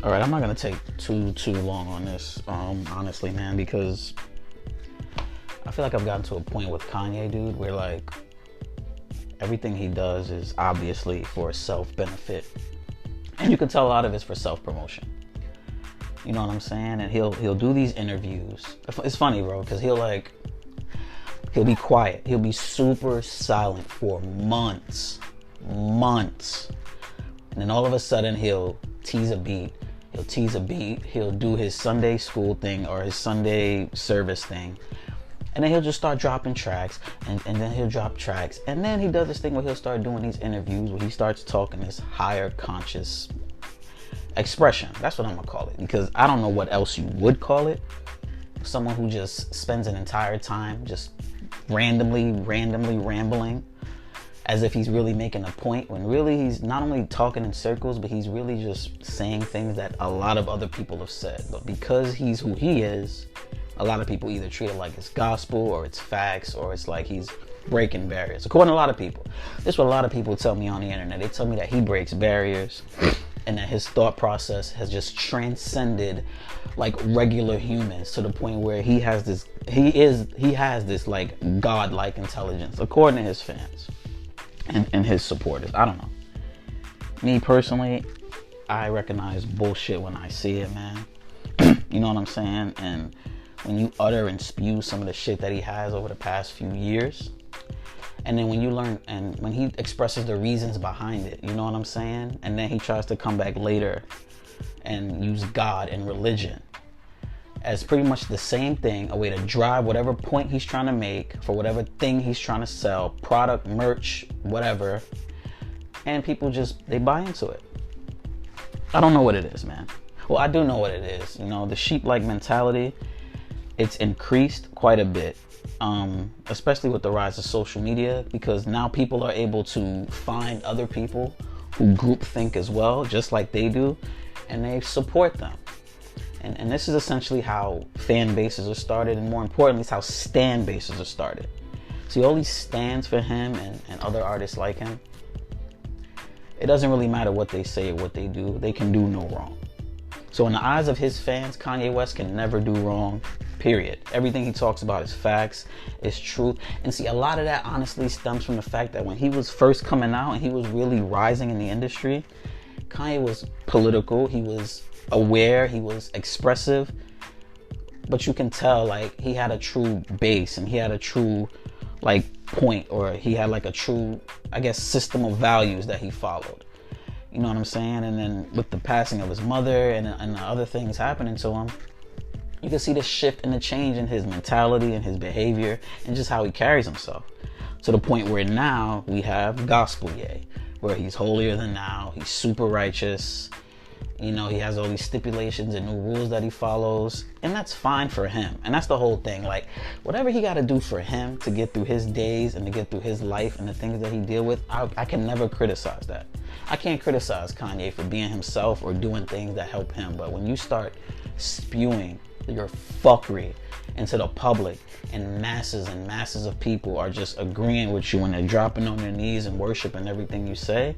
All right, I'm not gonna take too long on this, honestly, man, because I feel like I've gotten to a point with Kanye, dude, where like everything he does is obviously for self-benefit, and you can tell a lot of it's for self-promotion. You know what I'm saying? And he'll do these interviews. It's funny, bro, because he'll be quiet. He'll be super silent for months, and then all of a sudden he'll tease a beat. He'll do his Sunday school thing or his Sunday service thing. And then he'll just start dropping tracks. And then he'll drop tracks. And then he does this thing where he'll start doing these interviews where he starts talking this higher conscious expression. That's what I'm going to call it. Because I don't know what else you would call it. Someone who just spends an entire time just randomly rambling. As if he's really making a point, when really he's not only talking in circles, but he's really just saying things that a lot of other people have said. But because he's who he is, a lot of people either treat it like it's gospel or it's facts or it's like he's breaking barriers. According to a lot of people. This is what a lot of people tell me on the internet. They tell me that he breaks barriers and that his thought process has just transcended like regular humans to the point where he has this like godlike intelligence, according to his fans. And his supporters. I don't know. Me personally, I recognize bullshit when I see it, man. You know what I'm saying? And when you utter and spew some of the shit that he has over the past few years, and then when you learn and when he expresses the reasons behind it, you know what I'm saying? And then he tries to come back later and use God and religion as pretty much the same thing, a way to drive whatever point he's trying to make for whatever thing he's trying to sell, product, merch, whatever, and people just, they buy into it. I don't know what it is, man. Well, I do know what it is. You know, the sheep-like mentality, it's increased quite a bit, especially with the rise of social media, because now people are able to find other people who group think as well, just like they do, and they support them. And this is essentially how fan bases are started, and more importantly, it's how stan bases are started. See, all these stans for him and other artists like him, it doesn't really matter what they say or what they do. They can do no wrong. So in the eyes of his fans, Kanye West can never do wrong, period. Everything he talks about is facts, is truth. And see, a lot of that honestly stems from the fact that when he was first coming out and he was really rising in the industry, Kanye was political, he was aware, he was expressive, but you can tell like he had a true base and he had a true like point, or he had like a true, I guess, system of values that he followed. You know what I'm saying? And then with the passing of his mother and the other things happening to him, you can see the shift and the change in his mentality and his behavior and just how he carries himself, to the point where now we have gospel Ye, where he's holier than thou, he's super righteous. You know, he has all these stipulations and new rules that he follows, and that's fine for him. And that's the whole thing. Like, whatever he got to do for him to get through his days and to get through his life and the things that he deal with, I can never criticize that. I can't criticize Kanye for being himself or doing things that help him. But when you start spewing your fuckery into the public and masses of people are just agreeing with you and they're dropping on their knees and worshiping everything you say,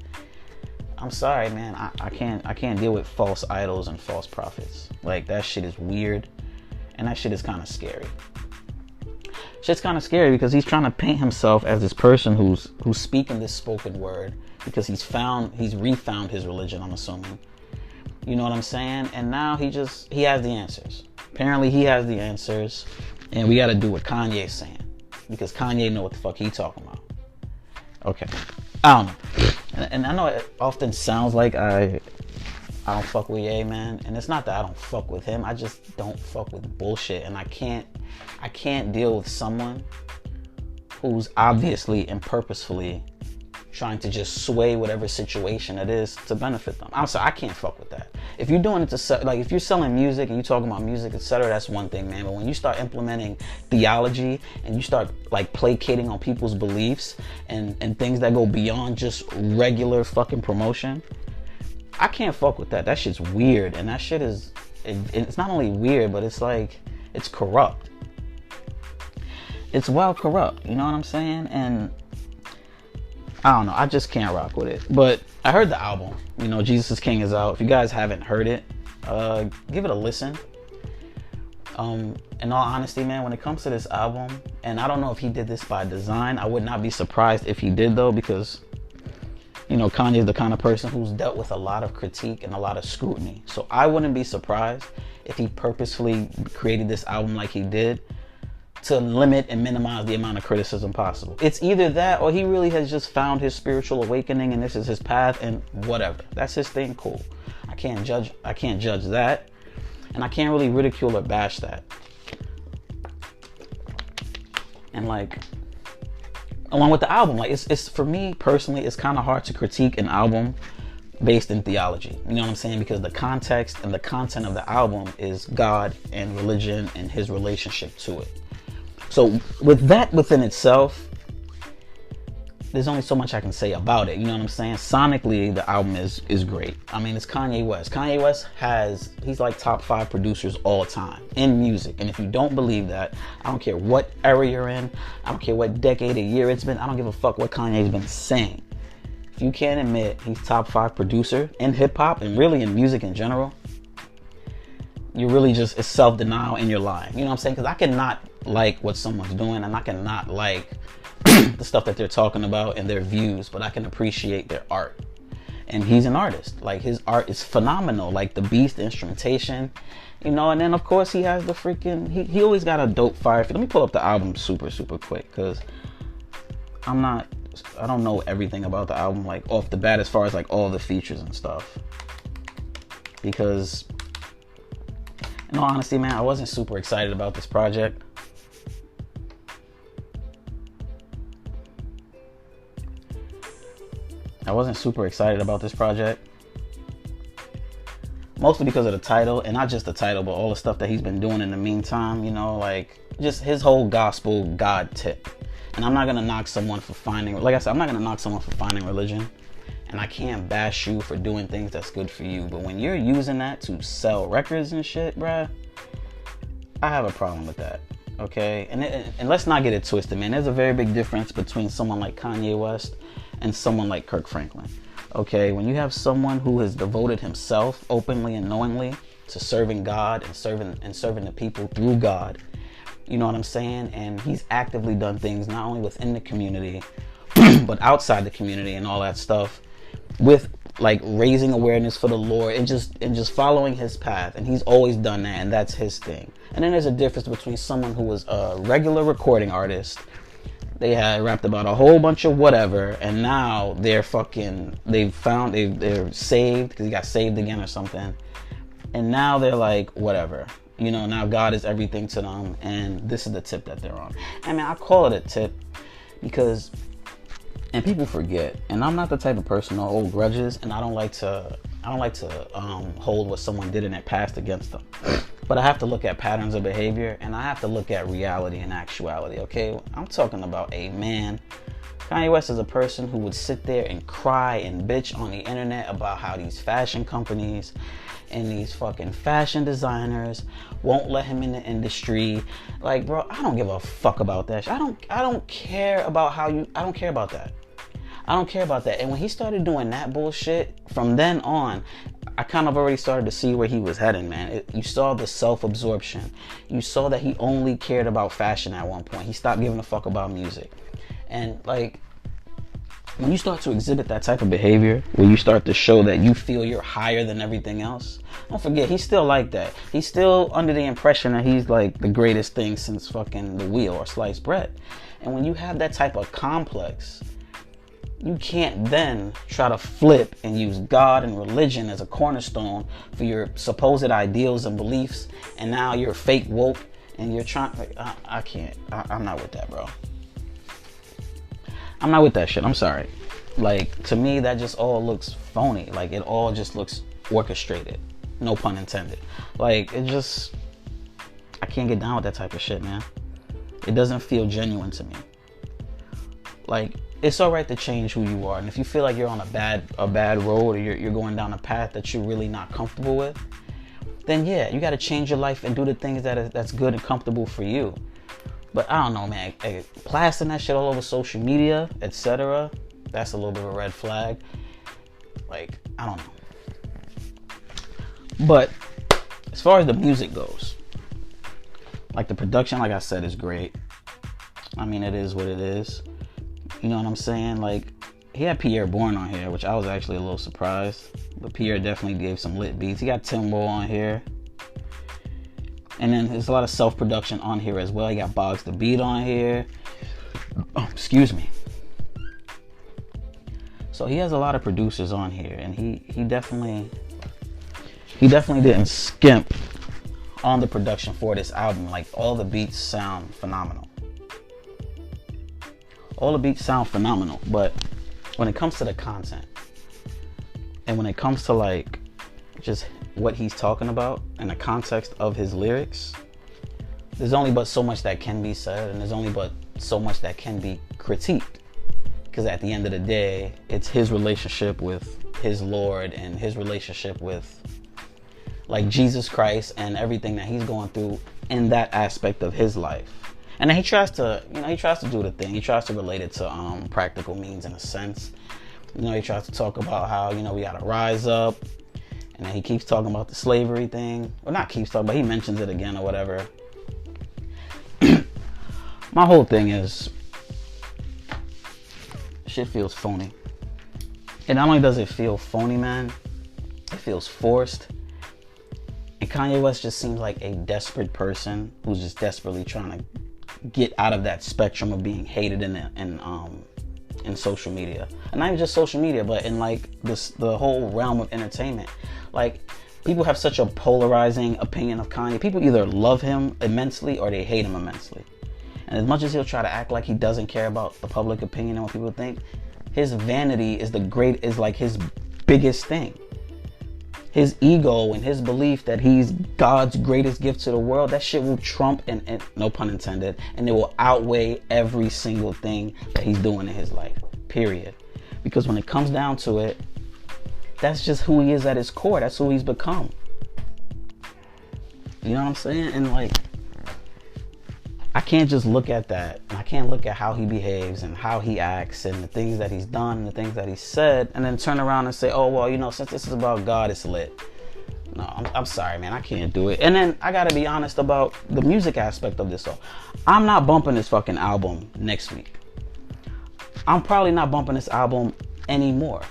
I'm sorry, man. I can't deal with false idols and false prophets. Like, that shit is weird, and that shit is kind of scary. Shit's kind of scary because he's trying to paint himself as this person who's speaking this spoken word because he's refound his religion, I'm assuming. You know what I'm saying? And now he has the answers. Apparently he has the answers, and we got to do what Kanye's saying, because Kanye know what the fuck he talking about. Okay. I don't know. And I know it often sounds like I don't fuck with Ye, man. And it's not that I don't fuck with him. I just don't fuck with bullshit. And I can't deal with someone who's obviously and purposefully trying to just sway whatever situation it is to benefit them. I'm sorry, I can't fuck with that. If you're doing it to, like, if you're selling music and you're talking about music, etc., that's one thing, man. But when you start implementing theology and you start like placating on people's beliefs and things that go beyond just regular fucking promotion, I can't fuck with that. That shit's weird, and that shit is, it's not only weird, but it's like, it's corrupt. It's well corrupt, you know what I'm saying? And I don't know. I just can't rock with it. But I heard the album. You know, Jesus is King is out. If you guys haven't heard it, give it a listen. In all honesty, man, when it comes to this album, and I don't know if he did this by design. I would not be surprised if he did, though, because, you know, Kanye is the kind of person who's dealt with a lot of critique and a lot of scrutiny. So I wouldn't be surprised if he purposefully created this album like he did to limit and minimize the amount of criticism possible. It's either that or he really has just found his spiritual awakening and this is his path and whatever. That's his thing, cool. I can't judge that. And I can't really ridicule or bash that. And like, along with the album, like it's for me personally, it's kind of hard to critique an album based in theology. You know what I'm saying? Because the context and the content of the album is God and religion and his relationship to it. So with that within itself, there's only so much I can say about it. You know what I'm saying? Sonically, the album is great. I mean, it's Kanye West. Kanye West he's like top 5 producers all time in music. And if you don't believe that, I don't care what era you're in. I don't care what decade or year it's been. I don't give a fuck what Kanye's been saying. If you can't admit he's top 5 producer in hip hop and really in music in general, you really just, it's self-denial and you're lying. You know what I'm saying? Because I cannot like what someone's doing and I cannot like the stuff that they're talking about and their views, but I can appreciate their art. And he's an artist. Like, his art is phenomenal. Like the beats, the instrumentation, you know. And then of course he has the freaking, he always got a dope fire. Let me pull up the album super quick, because I don't know everything about the album like off the bat as far as like all the features and stuff. Because in all honesty, man, I wasn't super excited about this project. I wasn't super excited about this project. Mostly because of the title, and not just the title, but all the stuff that he's been doing in the meantime, you know, like just his whole gospel God tip. And I'm not going to knock someone for finding, like I said, I'm not going to knock someone for finding religion. And I can't bash you for doing things that's good for you. But when you're using that to sell records and shit, bruh, I have a problem with that. Okay? And let's not get it twisted, man. There's a very big difference between someone like Kanye West and someone like Kirk Franklin. Okay? When you have someone who has devoted himself openly and knowingly to serving God and serving the people through God, you know what I'm saying? And he's actively done things not only within the community, but outside the community and all that stuff, with like raising awareness for the Lord and just following his path. And he's always done that, and that's his thing. And then there's a difference between someone who was a regular recording artist. They had rapped about a whole bunch of whatever, and now they're saved because he got saved again or something. And now they're like, whatever. You know, now God is everything to them, and this is the tip that they're on. I mean, I call it a tip because, and people forget, and I'm not the type of person to hold grudges, and I don't like to hold what someone did in their past against them. But I have to look at patterns of behavior, and I have to look at reality and actuality, okay? I'm talking about a man. Kanye West is a person who would sit there and cry and bitch on the internet about how these fashion companies and these fucking fashion designers won't let him in the industry. Like, bro, I don't give a fuck about that. I don't care about I don't care about that. I don't care about that. And when he started doing that bullshit, from then on, I kind of already started to see where he was heading, man. You saw the self-absorption. You saw that he only cared about fashion at one point. He stopped giving a fuck about music. And like, when you start to exhibit that type of behavior, where you start to show that you feel you're higher than everything else, don't forget, he's still like that. He's still under the impression that he's like the greatest thing since fucking the wheel or sliced bread. And when you have that type of complex, you can't then try to flip and use God and religion as a cornerstone for your supposed ideals and beliefs, and now you're fake woke and you're trying, like, I can't. I'm not with that, bro. I'm not with that shit. I'm sorry. Like, to me, that just all looks phony. Like, it all just looks orchestrated. No pun intended. Like, I can't get down with that type of shit, man. It doesn't feel genuine to me. Like, it's all right to change who you are, and if you feel like you're on a bad road, or you're going down a path that you're really not comfortable with, then yeah, you got to change your life and do the things that's good and comfortable for you. But I don't know, man. Plastering that shit all over social media, etc. that's a little bit of a red flag. Like, I don't know. But as far as the music goes, like the production, like I said, is great. I mean, it is what it is. You know what I'm saying? Like, he had Pierre Bourne on here, which I was actually a little surprised. But Pierre definitely gave some lit beats. He got Timbo on here. And then there's a lot of self-production on here as well. He got Boggs the Beat on here. Oh, excuse me. So he has a lot of producers on here, and he definitely didn't skimp on the production for this album. Like, all the beats sound phenomenal. All the beats sound phenomenal, but when it comes to the content, and when it comes to like just what he's talking about and the context of his lyrics, there's only but so much that can be said, and there's only but so much that can be critiqued. Because at the end of the day, it's his relationship with his Lord and his relationship with like Jesus Christ and everything that he's going through in that aspect of his life. And then he tries to do the thing. He tries to relate it to practical means in a sense. You know, he tries to talk about how, you know, we gotta rise up. And then he keeps talking about the slavery thing. Well, not keeps talking, but he mentions it again or whatever. My whole thing is, shit feels phony. And not only does it feel phony, man, it feels forced. And Kanye West just seems like a desperate person who's just desperately trying to get out of that spectrum of being hated in social media. And not even just social media, but in like the whole realm of entertainment. Like, people have such a polarizing opinion of Kanye. People either love him immensely or they hate him immensely. And as much as he'll try to act like he doesn't care about the public opinion and what people think, his vanity is like his biggest thing. His ego and his belief that he's God's greatest gift to the world, that shit will trump, and no pun intended, and it will outweigh every single thing that he's doing in his life, period. Because when it comes down to it, that's just who he is at his core. That's who he's become. You know what I'm saying? And like, I can't just look at that, and I can't look at how he behaves and how he acts and the things that he's done and the things that he said, and then turn around and say, oh, well, you know, since this is about God, it's lit. No, I'm sorry, man, I can't do it. And then I gotta be honest about the music aspect of this all. I'm not bumping this fucking album next week. I'm probably not bumping this album anymore.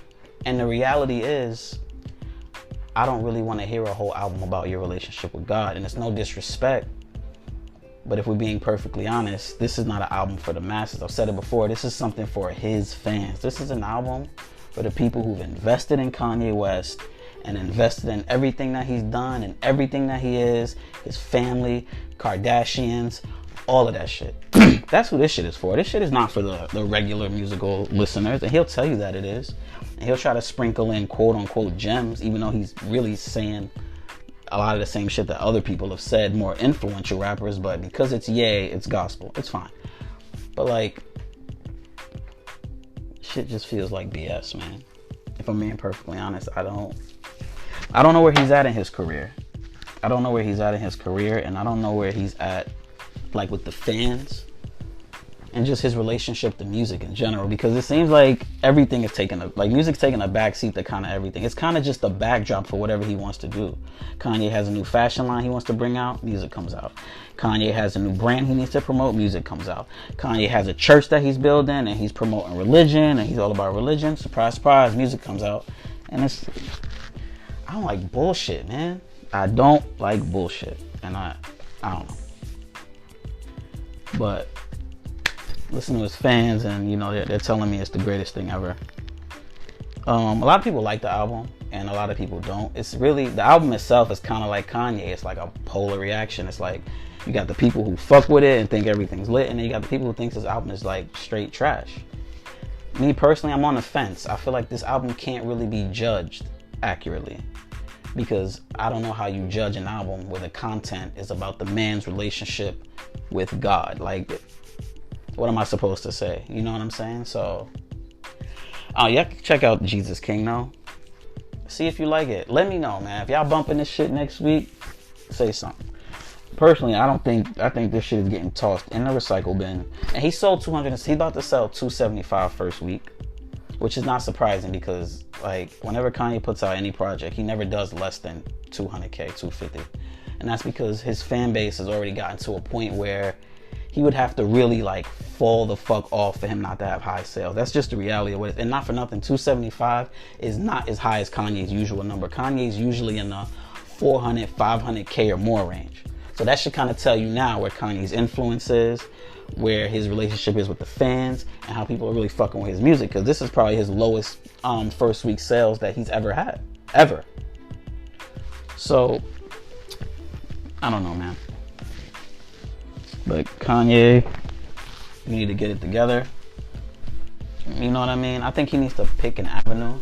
And the reality is, I don't really want to hear a whole album about your relationship with God. And it's no disrespect, but if we're being perfectly honest, this is not an album for the masses. I've said it before, this is something for his fans. This is an album for the people who've invested in Kanye West and invested in everything that he's done and everything that he is, his family, Kardashians, all of that shit. That's who this shit is for. This shit is not for the regular musical listeners, and he'll tell you that it is. And he'll try to sprinkle in quote unquote gems, even though he's really saying a lot of the same shit that other people have said, more influential rappers. But because it's Ye, it's gospel, it's fine. But like, shit just feels like BS, man. If I'm being perfectly honest, I don't know where he's at in his career. I don't know where he's at in his career, and I don't know where he's at like with the fans and just his relationship to music in general, because it seems like everything is music's taking a backseat to kind of everything. It's kind of just a backdrop for whatever he wants to do. Kanye has a new fashion line he wants to bring out, music comes out. Kanye has a new brand he needs to promote, music comes out. Kanye has a church that he's building and he's promoting religion and he's all about religion. Surprise, surprise, music comes out. And I don't like bullshit, man. I don't like bullshit. And I don't know. But listen to his fans, and you know, they're telling me it's the greatest thing ever. A lot of people like the album and a lot of people don't. It's really, the album itself is kind of like Kanye. It's like a polar reaction. It's like you got the people who fuck with it and think everything's lit, and then you got the people who think this album is like straight trash. Me personally, I'm on the fence. I feel like this album can't really be judged accurately, because I don't know how you judge an album where the content is about the man's relationship with God. Like, what am I supposed to say? You know what I'm saying? So, yeah, check out Jesus King though. See if you like it. Let me know, man. If y'all bumping this shit next week, say something. Personally, I think this shit is getting tossed in the recycle bin. And he sold 200. He's about to sell 275 first week, which is not surprising because like whenever Kanye puts out any project, he never does less than 200K, 250. And that's because his fan base has already gotten to a point where he would have to really like fall the fuck off for him not to have high sales. That's just the reality of what it is. And not for nothing, 275 is not as high as Kanye's usual number. Kanye's usually in the 400, 500K or more range. So that should kind of tell you now where Kanye's influence is, where his relationship is with the fans, and how people are really fucking with his music. Because this is probably his lowest first week sales that he's ever had. Ever. So, I don't know, man. But Kanye, you need to get it together. You know what I mean? I think he needs to pick an avenue.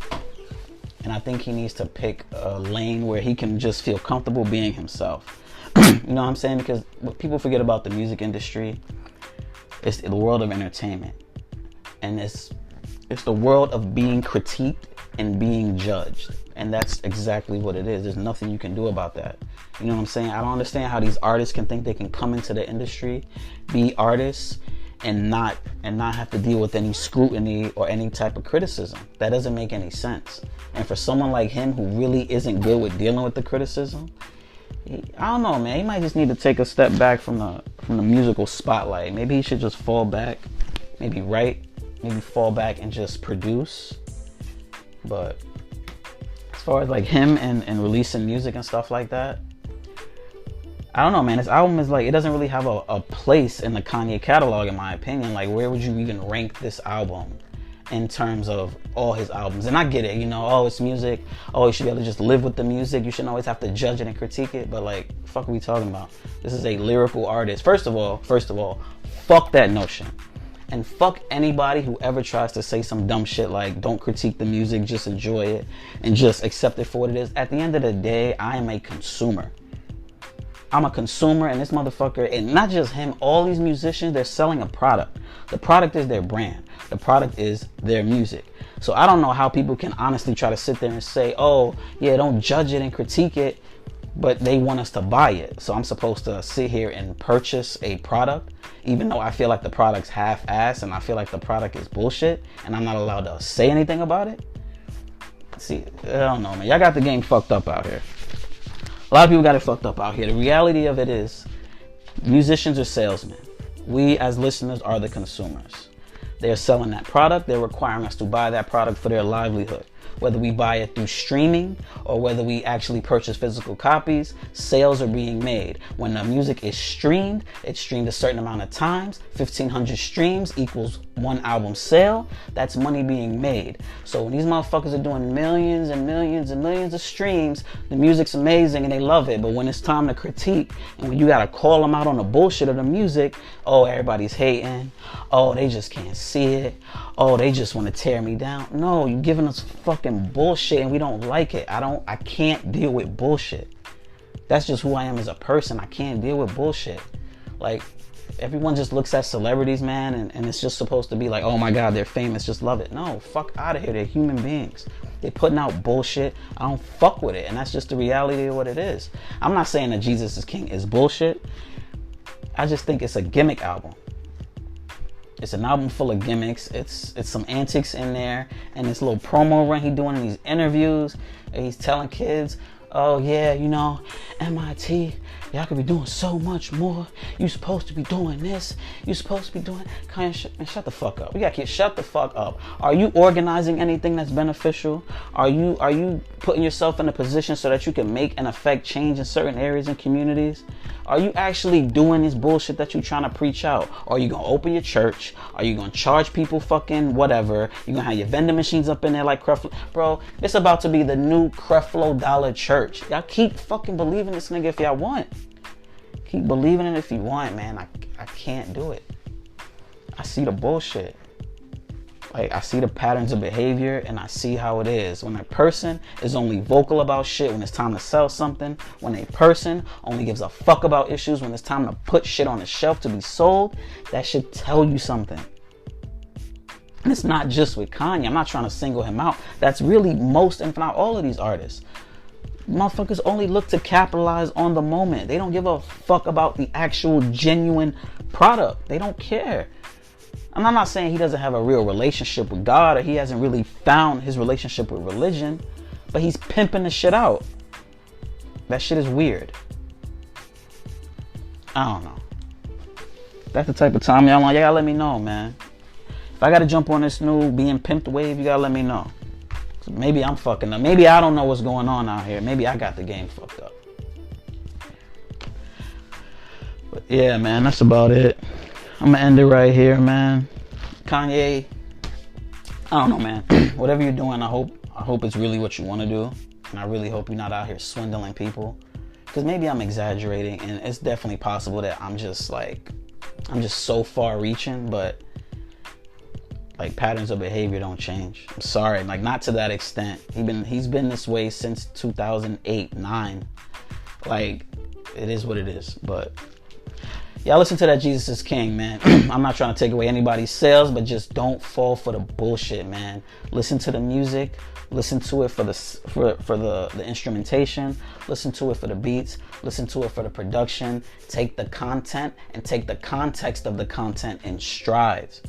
And I think he needs to pick a lane where he can just feel comfortable being himself. You know what I'm saying? Because what people forget about the music industry, it's the world of entertainment. And it's the world of being critiqued and being judged. And that's exactly what it is. There's nothing you can do about that. You know what I'm saying? I don't understand how these artists can think they can come into the industry, be artists, and not have to deal with any scrutiny or any type of criticism. That doesn't make any sense. And for someone like him who really isn't good with dealing with the criticism, I don't know, man. He might just need to take a step back from the musical spotlight. Maybe he should just fall back, maybe write, maybe fall back and just produce. But as far as like him and releasing music and stuff like that, I don't know, man. This album is like, it doesn't really have a place in the Kanye catalog, in my opinion. Like, where would you even rank this album in terms of all his albums? And I get it, you know, oh, it's music. Oh, you should be able to just live with the music. You shouldn't always have to judge it and critique it. But like, fuck are we talking about? This is a lyrical artist. First of all, fuck that notion. And fuck anybody who ever tries to say some dumb shit like, don't critique the music, just enjoy it and just accept it for what it is. At the end of the day, I am a consumer. I'm a consumer, and this motherfucker, and not just him, all these musicians, they're selling a product. The product is their brand. The product is their music. So I don't know how people can honestly try to sit there and say, oh, yeah, don't judge it and critique it, but they want us to buy it. So I'm supposed to sit here and purchase a product, even though I feel like the product's half-assed and I feel like the product is bullshit, and I'm not allowed to say anything about it? See, I don't know, man. Y'all got the game fucked up out here. A lot of people got it fucked up out here. The reality of it is, musicians are salesmen. We as listeners are the consumers. They're selling that product. They're requiring us to buy that product for their livelihood. Whether we buy it through streaming or whether we actually purchase physical copies, sales are being made. When the music is streamed, it's streamed a certain amount of times. 1,500 streams equals one album sale. That's money being made. So when these motherfuckers are doing millions and millions and millions of streams, the music's amazing and they love it. But when it's time to critique and when you gotta call them out on the bullshit of the music, oh, everybody's hating. Oh, they just can't see it. Oh, they just want to tear me down. No, you're giving us fucking bullshit and we don't like it. I can't deal with bullshit. That's just who I am as a person. I can't deal with bullshit. Like, everyone just looks at celebrities, man, and it's just supposed to be like, oh my God, they're famous, just love it. No, fuck out of here. They're human beings. They're putting out bullshit. I don't fuck with it. And that's just the reality of what it is. I'm not saying that Jesus is King is bullshit. I just think it's a gimmick album. It's an album full of gimmicks. It's some antics in there, and this little promo run he's doing in these interviews. And he's telling kids, oh yeah, you know, MIT, y'all could be doing so much more. You supposed to be doing this. You supposed to be doing. Kanye, shut the fuck up. We got kids. Shut the fuck up. Are you organizing anything that's beneficial? Are you putting yourself in a position so that you can make and affect change in certain areas and communities? Are you actually doing this bullshit that you're trying to preach out? Or are you going to open your church? Are you going to charge people fucking whatever? You're going to have your vending machines up in there like Creflo? Bro, it's about to be the new Creflo Dollar Church. Y'all keep fucking believing this nigga if y'all want. Keep believing it if you want, man. I can't do it. I see the bullshit. Like, I see the patterns of behavior and I see how it is. When a person is only vocal about shit when it's time to sell something, when a person only gives a fuck about issues when it's time to put shit on the shelf to be sold, that should tell you something. And it's not just with Kanye. I'm not trying to single him out. That's really most, if not all of these artists. Motherfuckers only look to capitalize on the moment. They don't give a fuck about the actual genuine product. They don't care. And I'm not saying he doesn't have a real relationship with God or he hasn't really found his relationship with religion, but he's pimping the shit out. That shit is weird. I don't know. That's the type of time y'all want. You gotta let me know, man. If I gotta jump on this new being pimped wave, you gotta let me know. Maybe I'm fucking up. Maybe I don't know what's going on out here. Maybe I got the game fucked up. But yeah, man, that's about it. I'm gonna end it right here, man. Kanye, I don't know, man. Whatever you're doing, I hope it's really what you want to do. And I really hope you're not out here swindling people. Because maybe I'm exaggerating, and it's definitely possible that I'm just so far reaching, but like patterns of behavior don't change. I'm sorry, like not to that extent. He's been this way since 2008-9. Like it is what it is. But y'all listen to that Jesus is King, man. I'm not trying to take away anybody's sales, but just don't fall for the bullshit, man. Listen to the music. Listen to it for the instrumentation. Listen to it for the beats. Listen to it for the production. Take the content and take the context of the content in strides.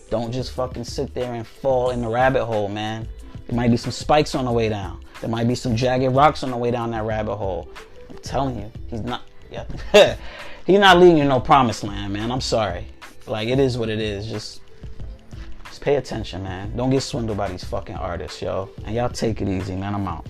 Don't just fucking sit there and fall in the rabbit hole, man. There might be some spikes on the way down. There might be some jagged rocks on the way down that rabbit hole. I'm telling you, he's not. Yeah, he's not leading you no promised land, man. I'm sorry. Like it is what it is. Just pay attention, man. Don't get swindled by these fucking artists, yo. And y'all take it easy, man. I'm out.